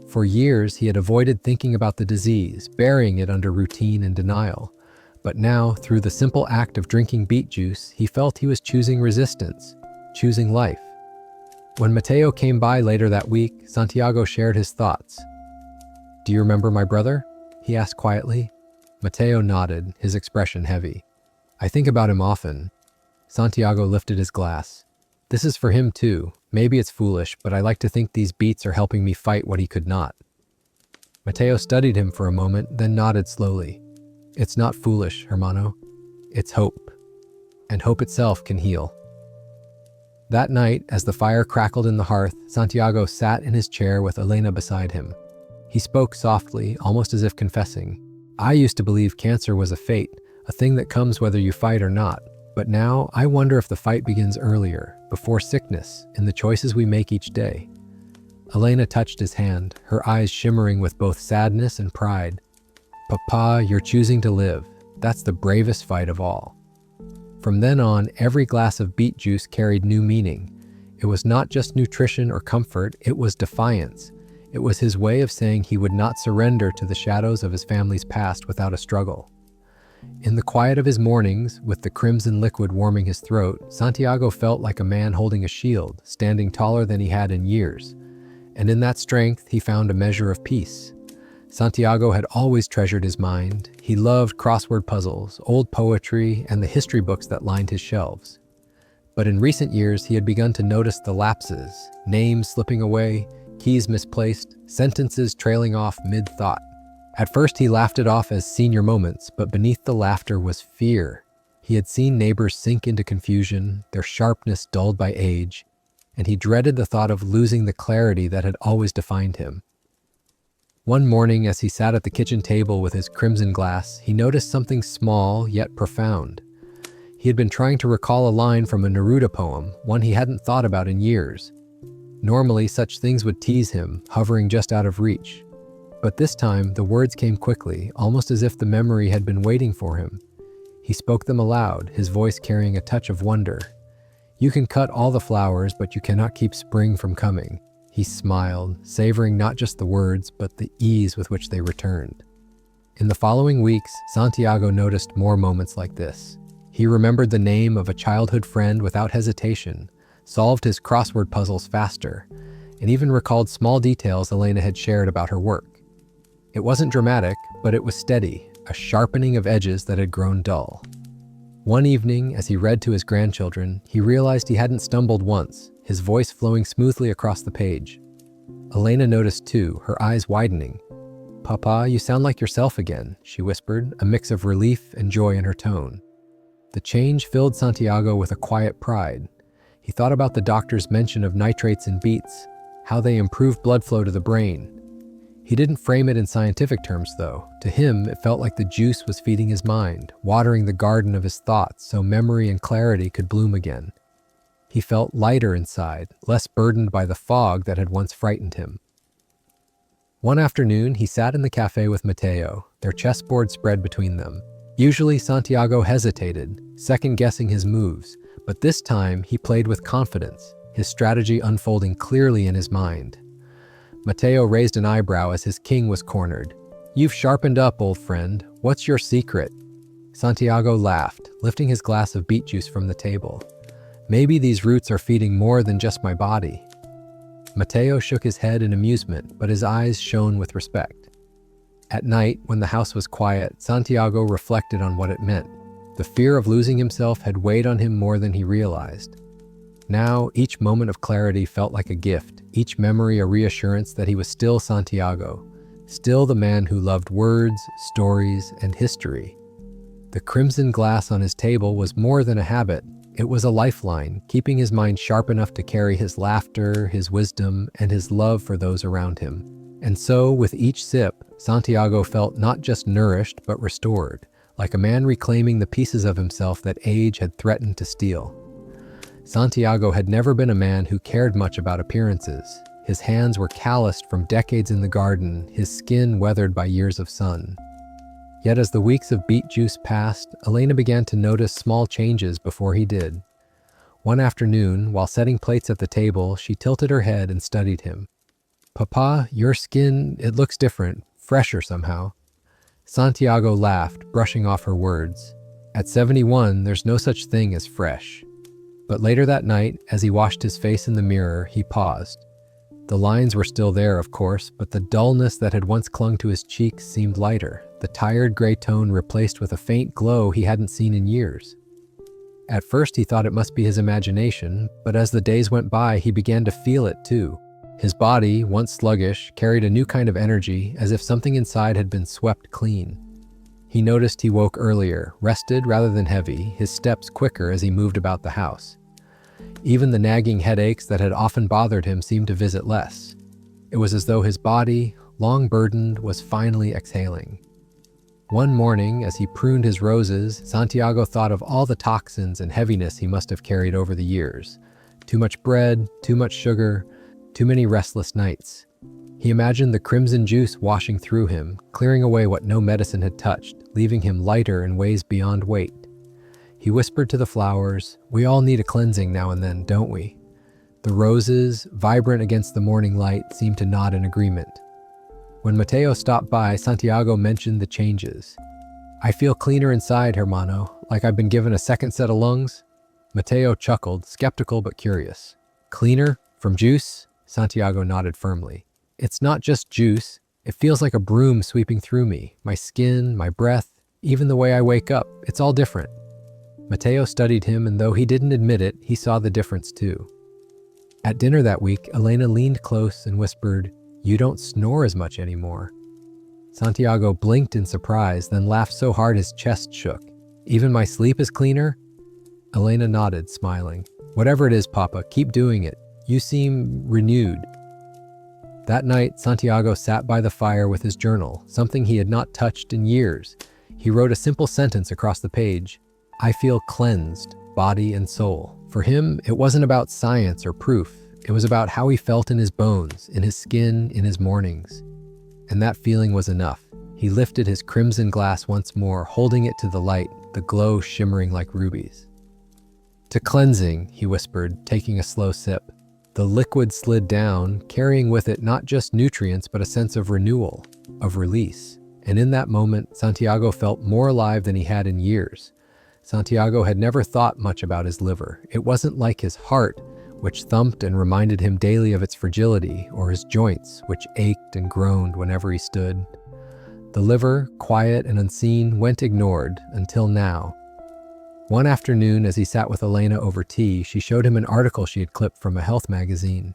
For years, he had avoided thinking about the disease, burying it under routine and denial. But now, through the simple act of drinking beet juice, he felt he was choosing resistance, choosing life. When Mateo came by later that week, Santiago shared his thoughts. "Do you remember my brother?" he asked quietly. Mateo nodded, his expression heavy. "I think about him often." Santiago lifted his glass. "This is for him too. Maybe it's foolish, but I like to think these beets are helping me fight what he could not." Mateo studied him for a moment, then nodded slowly. "It's not foolish, hermano. It's hope. And hope itself can heal." That night, as the fire crackled in the hearth, Santiago sat in his chair with Elena beside him. He spoke softly, almost as if confessing. "I used to believe cancer was a fate, a thing that comes whether you fight or not. But now, I wonder if the fight begins earlier, before sickness, in the choices we make each day. Elena touched his hand, her eyes shimmering with both sadness and pride. Papa, you're choosing to live. That's the bravest fight of all. From then on, every glass of beet juice carried new meaning. It was not just nutrition or comfort, it was defiance. It was his way of saying he would not surrender to the shadows of his family's past without a struggle. In the quiet of his mornings, with the crimson liquid warming his throat, Santiago felt like a man holding a shield, standing taller than he had in years. And in that strength, he found a measure of peace. Santiago had always treasured his mind. He loved crossword puzzles, old poetry, and the history books that lined his shelves. But in recent years, he had begun to notice the lapses, names slipping away, keys misplaced, sentences trailing off mid-thought. At first, he laughed it off as senior moments, but beneath the laughter was fear. He had seen neighbors sink into confusion, their sharpness dulled by age, and he dreaded the thought of losing the clarity that had always defined him. One morning, as he sat at the kitchen table with his crimson glass, he noticed something small yet profound. He had been trying to recall a line from a Neruda poem, one he hadn't thought about in years. Normally, such things would tease him, hovering just out of reach. But this time, the words came quickly, almost as if the memory had been waiting for him. He spoke them aloud, his voice carrying a touch of wonder. "You can cut all the flowers, but you cannot keep spring from coming." He smiled, savoring not just the words, but the ease with which they returned. In the following weeks, Santiago noticed more moments like this. He remembered the name of a childhood friend without hesitation, solved his crossword puzzles faster, and even recalled small details Elena had shared about her work. It wasn't dramatic, but it was steady, a sharpening of edges that had grown dull. One evening, as he read to his grandchildren, he realized he hadn't stumbled once, his voice flowing smoothly across the page. Elena noticed too, her eyes widening. "Papa, you sound like yourself again," she whispered, a mix of relief and joy in her tone. The change filled Santiago with a quiet pride. He thought about the doctor's mention of nitrates in beets, how they improve blood flow to the brain. He didn't frame it in scientific terms, though. To him, it felt like the juice was feeding his mind, watering the garden of his thoughts so memory and clarity could bloom again. He felt lighter inside, less burdened by the fog that had once frightened him. One afternoon, he sat in the cafe with Mateo, their chessboard spread between them. Usually, Santiago hesitated, second-guessing his moves, but this time he played with confidence, his strategy unfolding clearly in his mind. Mateo raised an eyebrow as his king was cornered. "You've sharpened up, old friend. What's your secret?" Santiago laughed, lifting his glass of beet juice from the table. "Maybe these roots are feeding more than just my body." Mateo shook his head in amusement, but his eyes shone with respect. At night, when the house was quiet, Santiago reflected on what it meant. The fear of losing himself had weighed on him more than he realized. Now, each moment of clarity felt like a gift, each memory a reassurance that he was still Santiago, still the man who loved words, stories, and history. The crimson glass on his table was more than a habit. It was a lifeline, keeping his mind sharp enough to carry his laughter, his wisdom, and his love for those around him. And so, with each sip, Santiago felt not just nourished, but restored, like a man reclaiming the pieces of himself that age had threatened to steal. Santiago had never been a man who cared much about appearances. His hands were calloused from decades in the garden, his skin weathered by years of sun. Yet as the weeks of beet juice passed, Elena began to notice small changes before he did. One afternoon, while setting plates at the table, she tilted her head and studied him. "Papa, your skin, it looks different, fresher somehow." Santiago laughed, brushing off her words. "At 71, there's no such thing as fresh." But later that night, as he washed his face in the mirror, he paused. The lines were still there, of course, but the dullness that had once clung to his cheeks seemed lighter, the tired gray tone replaced with a faint glow he hadn't seen in years. At first he thought it must be his imagination, but as the days went by, he began to feel it too. His body, once sluggish, carried a new kind of energy, as if something inside had been swept clean. He noticed he woke earlier, rested rather than heavy, his steps quicker as he moved about the house. Even the nagging headaches that had often bothered him seemed to visit less. It was as though his body, long burdened, was finally exhaling. One morning, as he pruned his roses, Santiago thought of all the toxins and heaviness he must have carried over the years. Too much bread, too much sugar, too many restless nights. He imagined the crimson juice washing through him, clearing away what no medicine had touched, leaving him lighter in ways beyond weight. He whispered to the flowers, "We all need a cleansing now and then, don't we?" The roses, vibrant against the morning light, seemed to nod in agreement. When Mateo stopped by, Santiago mentioned the changes. "I feel cleaner inside, hermano, like I've been given a second set of lungs." Mateo chuckled, skeptical but curious. "Cleaner? From juice?" Santiago nodded firmly. "It's not just juice. It feels like a broom sweeping through me. My skin, my breath, even the way I wake up, it's all different." Mateo studied him, and though he didn't admit it, he saw the difference too. At dinner that week, Elena leaned close and whispered, "You don't snore as much anymore." Santiago blinked in surprise, then laughed so hard his chest shook. "Even my sleep is cleaner?" Elena nodded, smiling. "Whatever it is, Papa, keep doing it. You seem renewed." That night, Santiago sat by the fire with his journal, something he had not touched in years. He wrote a simple sentence across the page: "I feel cleansed, body and soul." For him, it wasn't about science or proof. It was about how he felt in his bones, in his skin, in his mornings. And that feeling was enough. He lifted his crimson glass once more, holding it to the light, the glow shimmering like rubies. "To cleansing," he whispered, taking a slow sip. The liquid slid down, carrying with it not just nutrients, but a sense of renewal, of release. And in that moment, Santiago felt more alive than he had in years. Santiago had never thought much about his liver. It wasn't like his heart, which thumped and reminded him daily of its fragility, or his joints, which ached and groaned whenever he stood. The liver, quiet and unseen, went ignored, until now. One afternoon, as he sat with Elena over tea, she showed him an article she had clipped from a health magazine.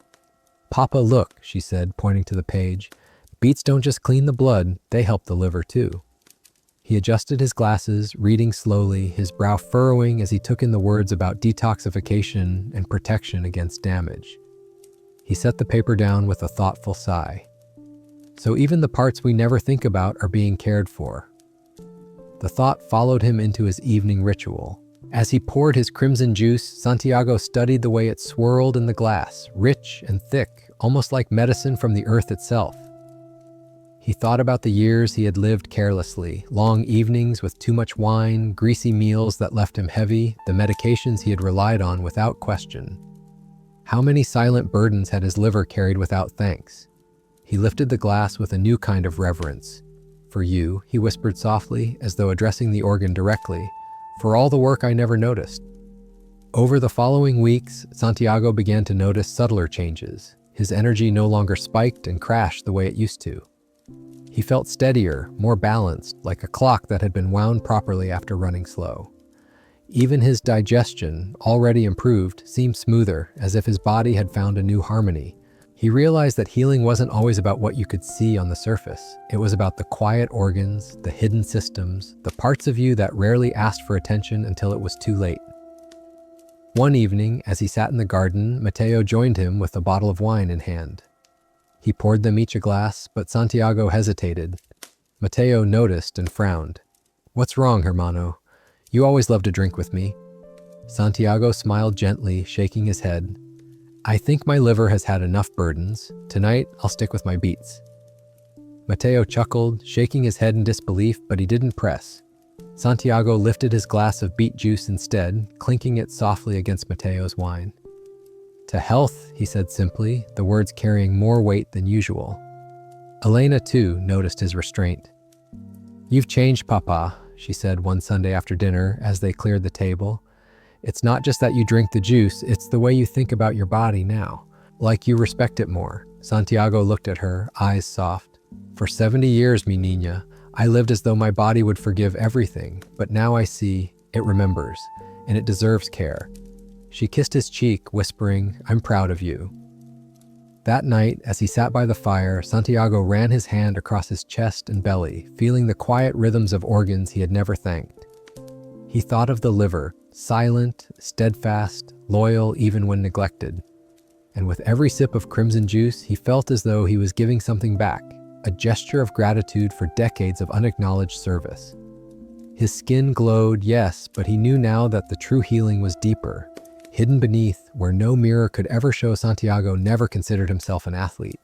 "Papa, look," she said, pointing to the page. "Beets don't just clean the blood, they help the liver too." He adjusted his glasses, reading slowly, his brow furrowing as he took in the words about detoxification and protection against damage. He set the paper down with a thoughtful sigh. So even the parts we never think about are being cared for. The thought followed him into his evening ritual. As he poured his crimson juice, Santiago studied the way it swirled in the glass, rich and thick, almost like medicine from the earth itself. He thought about the years he had lived carelessly, long evenings with too much wine, greasy meals that left him heavy, the medications he had relied on without question. How many silent burdens had his liver carried without thanks? He lifted the glass with a new kind of reverence. "For you," he whispered softly, as though addressing the organ directly, "for all the work I never noticed." Over the following weeks, Santiago began to notice subtler changes. His energy no longer spiked and crashed the way it used to. He felt steadier, more balanced, like a clock that had been wound properly after running slow. Even his digestion, already improved, seemed smoother, as if his body had found a new harmony. He realized that healing wasn't always about what you could see on the surface. It was about the quiet organs, the hidden systems, the parts of you that rarely asked for attention until it was too late. One evening, as he sat in the garden, Mateo joined him with a bottle of wine in hand. He poured them each a glass, but Santiago hesitated. Mateo noticed and frowned. "What's wrong, hermano? You always love to drink with me." Santiago smiled gently, shaking his head. "I think my liver has had enough burdens. Tonight, I'll stick with my beets." Mateo chuckled, shaking his head in disbelief, but he didn't press. Santiago lifted his glass of beet juice instead, clinking it softly against Mateo's wine. "To health," he said simply, the words carrying more weight than usual. Elena, too, noticed his restraint. "You've changed, Papa," she said one Sunday after dinner as they cleared the table. "It's not just that you drink the juice, it's the way you think about your body now. Like you respect it more." Santiago looked at her, eyes soft. "For 70 years, mi niña, I lived as though my body would forgive everything, but now I see it remembers, and it deserves care." She kissed his cheek, whispering, "I'm proud of you." That night, as he sat by the fire, Santiago ran his hand across his chest and belly, feeling the quiet rhythms of organs he had never thanked. He thought of the liver, silent, steadfast, loyal even when neglected. And with every sip of crimson juice, he felt as though he was giving something back, a gesture of gratitude for decades of unacknowledged service. His skin glowed, yes, but he knew now that the true healing was deeper, hidden beneath, where no mirror could ever show. Santiago never considered himself an athlete.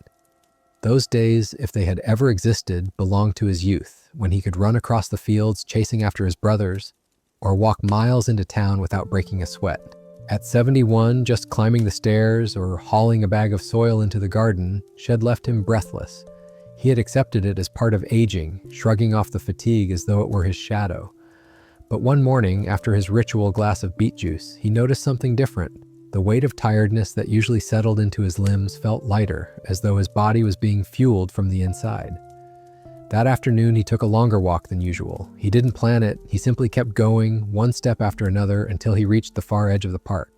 Those days, if they had ever existed, belonged to his youth, when he could run across the fields chasing after his brothers, or walk miles into town without breaking a sweat. At 71, just climbing the stairs or hauling a bag of soil into the garden had left him breathless. He had accepted it as part of aging, shrugging off the fatigue as though it were his shadow. But one morning, after his ritual glass of beet juice, he noticed something different. The weight of tiredness that usually settled into his limbs felt lighter, as though his body was being fueled from the inside. That afternoon, he took a longer walk than usual. He didn't plan it, he simply kept going, one step after another, until he reached the far edge of the park.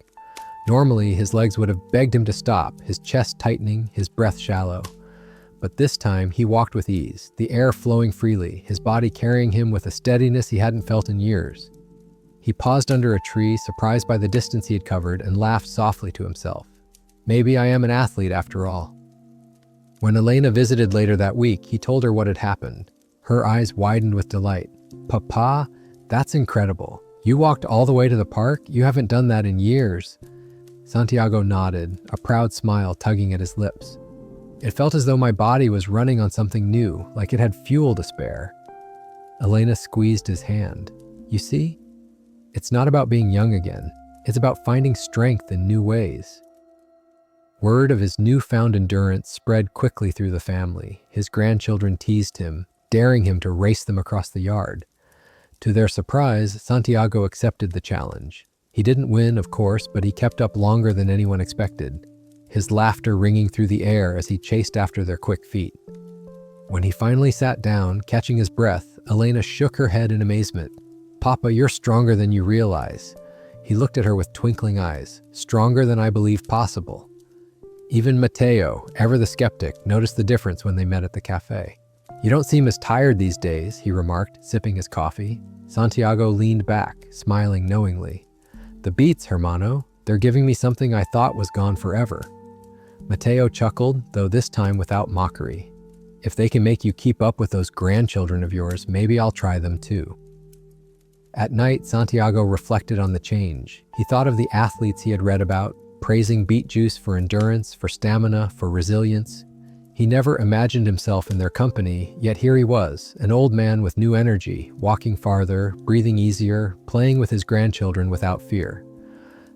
Normally, his legs would have begged him to stop, his chest tightening, his breath shallow. But this time, he walked with ease, the air flowing freely, his body carrying him with a steadiness he hadn't felt in years. He paused under a tree, surprised by the distance he had covered, and laughed softly to himself. Maybe I am an athlete after all. When Elena visited later that week, he told her what had happened. Her eyes widened with delight. Papa, that's incredible. You walked all the way to the park? You haven't done that in years. Santiago nodded, a proud smile tugging at his lips. It felt as though my body was running on something new, like it had fuel to spare. Elena squeezed his hand. You see? It's not about being young again. It's about finding strength in new ways. Word of his newfound endurance spread quickly through the family. His grandchildren teased him, daring him to race them across the yard. To their surprise, Santiago accepted the challenge. He didn't win, of course, but he kept up longer than anyone expected, his laughter ringing through the air as he chased after their quick feet. When he finally sat down, catching his breath, Elena shook her head in amazement. Papa, you're stronger than you realize. He looked at her with twinkling eyes. Stronger than I believed possible. Even Mateo, ever the skeptic, noticed the difference when they met at the cafe. You don't seem as tired these days, he remarked, sipping his coffee. Santiago leaned back, smiling knowingly. The beets, hermano, they're giving me something I thought was gone forever. Mateo chuckled, though this time without mockery. If they can make you keep up with those grandchildren of yours, maybe I'll try them too. At night, Santiago reflected on the change. He thought of the athletes he had read about, praising beet juice for endurance, for stamina, for resilience. He never imagined himself in their company, yet here he was, an old man with new energy, walking farther, breathing easier, playing with his grandchildren without fear.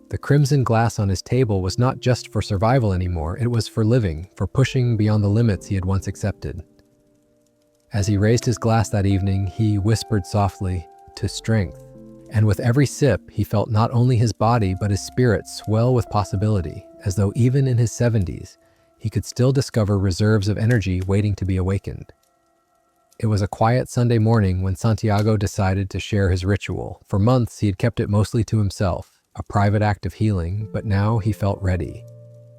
The crimson glass on his table was not just for survival anymore, it was for living, for pushing beyond the limits he had once accepted. As he raised his glass that evening, he whispered softly, to strength. And with every sip, he felt not only his body but his spirit swell with possibility, as though even in his 70s, he could still discover reserves of energy waiting to be awakened. It was a quiet Sunday morning when Santiago decided to share his ritual. For months, he had kept it mostly to himself, a private act of healing, but now he felt ready.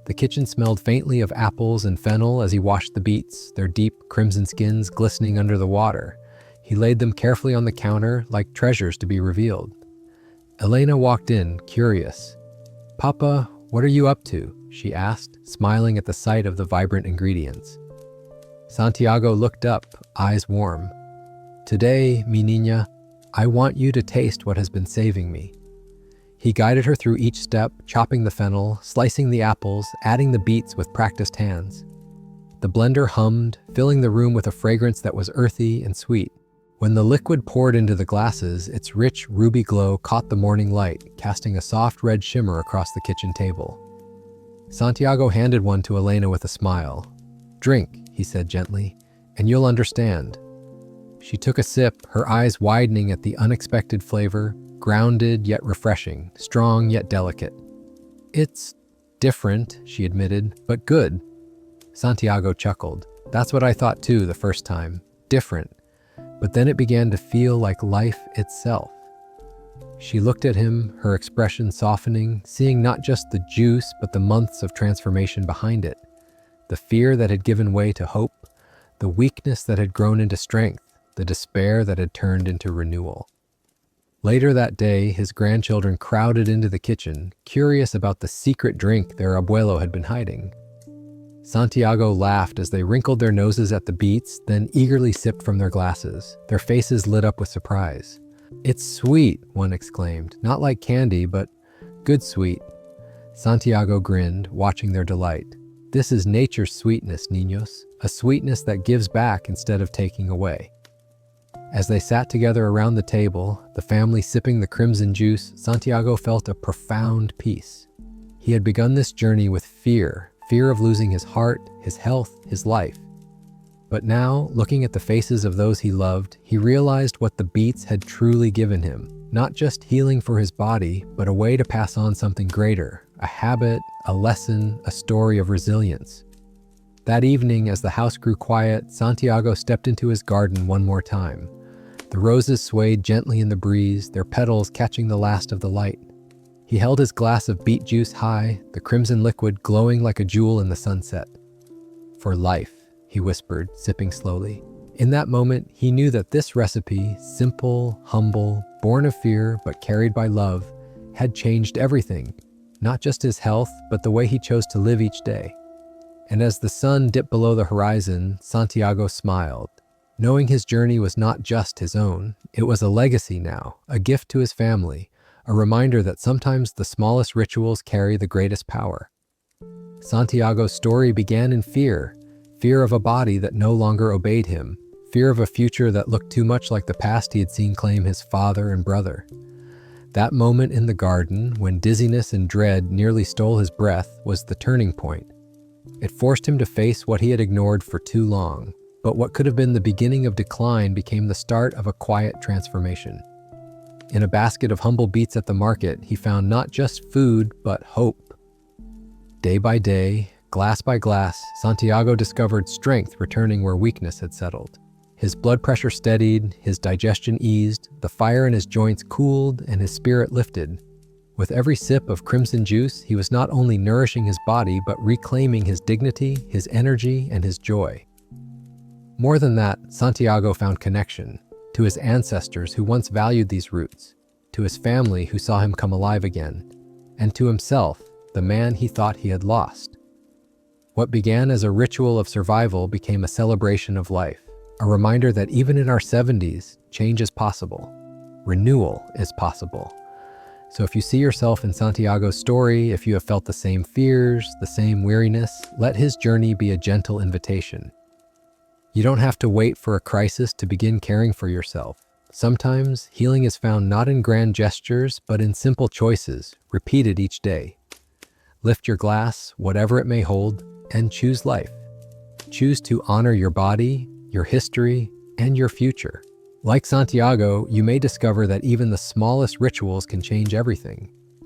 The kitchen smelled faintly of apples and fennel as he washed the beets, their deep crimson skins glistening under the water. He laid them carefully on the counter like treasures to be revealed. Elena walked in, curious. Papa, what are you up to? She asked, smiling at the sight of the vibrant ingredients. Santiago looked up, eyes warm. Today, mi niña, I want you to taste what has been saving me. He guided her through each step, chopping the fennel, slicing the apples, adding the beets with practiced hands. The blender hummed, filling the room with a fragrance that was earthy and sweet. When the liquid poured into the glasses, its rich ruby glow caught the morning light, casting a soft red shimmer across the kitchen table. Santiago handed one to Elena with a smile. Drink, he said gently, and you'll understand. She took a sip, her eyes widening at the unexpected flavor, grounded yet refreshing, strong yet delicate. It's different, she admitted, but good. Santiago chuckled. That's what I thought too the first time. Different. But then it began to feel like life itself. She looked at him, her expression softening, seeing not just the juice, but the months of transformation behind it. The fear that had given way to hope, the weakness that had grown into strength, the despair that had turned into renewal. Later that day, his grandchildren crowded into the kitchen, curious about the secret drink their abuelo had been hiding. Santiago laughed as they wrinkled their noses at the beets, then eagerly sipped from their glasses. Their faces lit up with surprise. "It's sweet," one exclaimed. "Not like candy, but good sweet." Santiago grinned, watching their delight. "This is nature's sweetness, niños, a sweetness that gives back instead of taking away." As they sat together around the table, the family sipping the crimson juice, Santiago felt a profound peace. He had begun this journey with fear of losing his heart, his health, his life. But now, looking at the faces of those he loved, he realized what the beets had truly given him. Not just healing for his body, but a way to pass on something greater, a habit, a lesson, a story of resilience. That evening, as the house grew quiet, Santiago stepped into his garden one more time. The roses swayed gently in the breeze, their petals catching the last of the light. He held his glass of beet juice high, the crimson liquid glowing like a jewel in the sunset. "For life," he whispered, sipping slowly. In that moment, he knew that this recipe, simple, humble, born of fear but carried by love, had changed everything. Not just his health, but the way he chose to live each day. And as the sun dipped below the horizon, Santiago smiled. Knowing his journey was not just his own, it was a legacy now, a gift to his family, a reminder that sometimes the smallest rituals carry the greatest power. Santiago's story began in fear of a body that no longer obeyed him, fear of a future that looked too much like the past he had seen claim his father and brother. That moment in the garden, when dizziness and dread nearly stole his breath, was the turning point. It forced him to face what he had ignored for too long, but what could have been the beginning of decline became the start of a quiet transformation. In a basket of humble beets at the market, he found not just food, but hope. Day by day, glass by glass, Santiago discovered strength returning where weakness had settled. His blood pressure steadied, his digestion eased, the fire in his joints cooled, and his spirit lifted. With every sip of crimson juice, he was not only nourishing his body, but reclaiming his dignity, his energy, and his joy. More than that, Santiago found connection to his ancestors who once valued these roots, to his family who saw him come alive again, and to himself, the man he thought he had lost. What began as a ritual of survival became a celebration of life, a reminder that even in our 70s, change is possible, renewal is possible. So if you see yourself in Santiago's story, if you have felt the same fears, the same weariness, let his journey be a gentle invitation. You don't have to wait for a crisis to begin caring for yourself. Sometimes healing is found not in grand gestures, but in simple choices, repeated each day. Lift your glass, whatever it may hold, and choose life. Choose to honor your body, your history, and your future. Like Santiago, you may discover that even the smallest rituals can change everything.